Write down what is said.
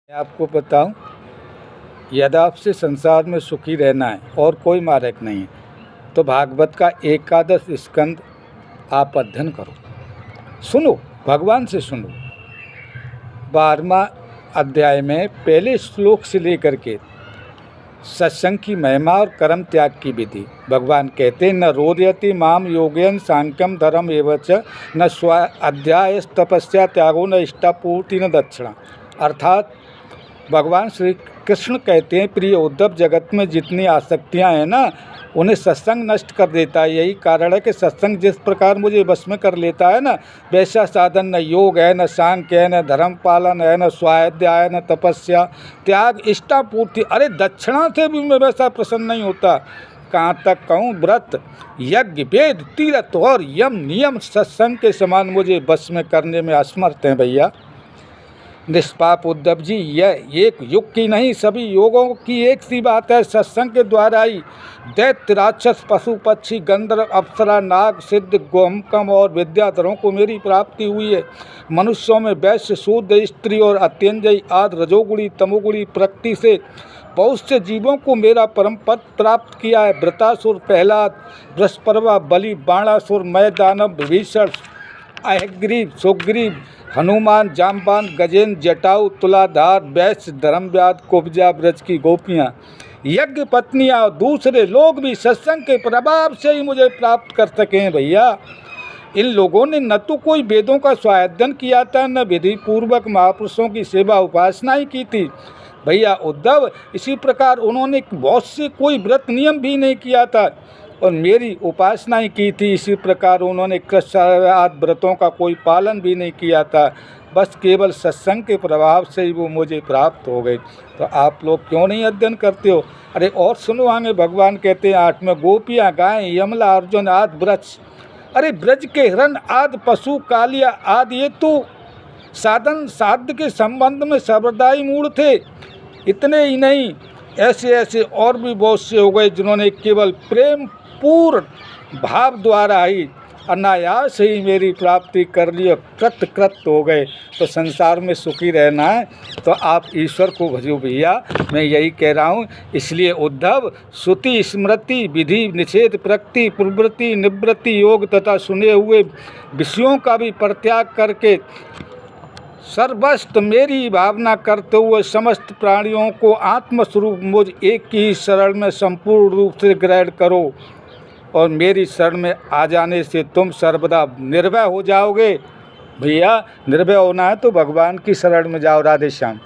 मैं आपको बताऊं, यदि आपसे संसार में सुखी रहना है और कोई मार्ग नहीं है तो भागवत का एकादश स्कंद आप अध्ययन करो, सुनो, भगवान से सुनो। 12वां अध्याय में पहले श्लोक से लेकर के सत्संग की महिमा और कर्म त्याग की विधि भगवान कहते हैं, न रोदयति माम योगेन सांख्यम धर्म एवच न स्व अध्याय तपस्या त्यागो न इष्टापूर्ति न दक्षिणा। अर्थात भगवान श्री कृष्ण कहते हैं, प्रिय उद्धव, जगत में जितनी आसक्तियां हैं ना, उन्हें सत्संग नष्ट कर देता है। यही कारण है कि सत्संग जिस प्रकार मुझे बस में कर लेता है ना, वैसा साधन न योग है, न सांख्य है, न धर्म पालन है, न स्वाध्याय है, न तपस्या त्याग इष्टापूर्ति। अरे दक्षिणा से भी मैं वैसा प्रसन्न नहीं होता। कहाँ तक कहूँ, व्रत यज्ञ वेद तीर्थ और यम नियम सत्संग के समान मुझे बस में करने में असमर्थ हैं भैया। निष्पाप उद्धव जी, यह एक युग की नहीं, सभी योगों की एक सी बात है। सत्संग के द्वारा ही दैत्य, राक्षस, पशु पक्षी, गंधर्व, अप्सरा, नाग, सिद्ध, गोमकम और विद्याधरों को मेरी प्राप्ति हुई है। मनुष्यों में वैश्य, शूद्र, स्त्री और अत्यंजयी आदि रजोगुणी तमोगुणी प्रकृति से बहुत से जीवों को मेरा परम पद प्राप्त किया है। वृतासुर, प्रहलाद, बृहस्पति, बलि, बाणासुर, मय, दानव, विभीषण, अहग्रीव, सुग्रीव, हनुमान, जामवान, गजेंद्र, जटाऊ, तुलाधार, वैश्य, धर्मव्याध, कुब्जा, ब्रज की गोपियाँ, यज्ञ पत्नियाँ और दूसरे लोग भी सत्संग के प्रभाव से ही मुझे प्राप्त कर सके हैं भैया। इन लोगों ने न तो कोई वेदों का स्वाध्ययन किया था, न विधि पूर्वक महापुरुषों की सेवा उपासना ही की थी भैया उद्धव। इसी प्रकार उन्होंने बहुत से कोई व्रत नियम भी नहीं किया था और मेरी उपासना ही की थी। इसी प्रकार उन्होंने कृष्ण आदि व्रतों का कोई पालन भी नहीं किया था। बस केवल सत्संग के प्रभाव से ही वो मुझे प्राप्त हो गए। तो आप लोग क्यों नहीं अध्ययन करते हो? अरे और सुनो, आगे भगवान कहते हैं 8 में, गोपियाँ, गायें, यमला, अर्जुन आदि वृक्ष, अरे ब्रज के हिरण आदि पशु, कालिया आदि, ये तो साधन साध्य के संबंध में सर्वदाई मूढ़ थे। इतने ही नहीं, ऐसे ऐसे और भी बहुत से हो गए जिन्होंने केवल प्रेम पूर्ण भाव द्वारा ही अनायास ही मेरी प्राप्ति कर ली और कृत हो गए। तो संसार में सुखी रहना है तो आप ईश्वर को भजो भैया, मैं यही कह रहा हूँ। इसलिए उद्धव, श्रुति स्मृति विधि निषेध प्रकृति प्रवृत्ति निवृत्ति योग तथा सुने हुए विषयों का भी परित्याग करके सर्वस्व मेरी भावना करते हुए समस्त प्राणियों को आत्मस्वरूप मुझ एक ही शरण में संपूर्ण रूप से ग्रहण करो और मेरी शरण में आ जाने से तुम सर्वदा निर्भय हो जाओगे भैया। निर्भय होना है तो भगवान की शरण में जाओ। राधे श्याम।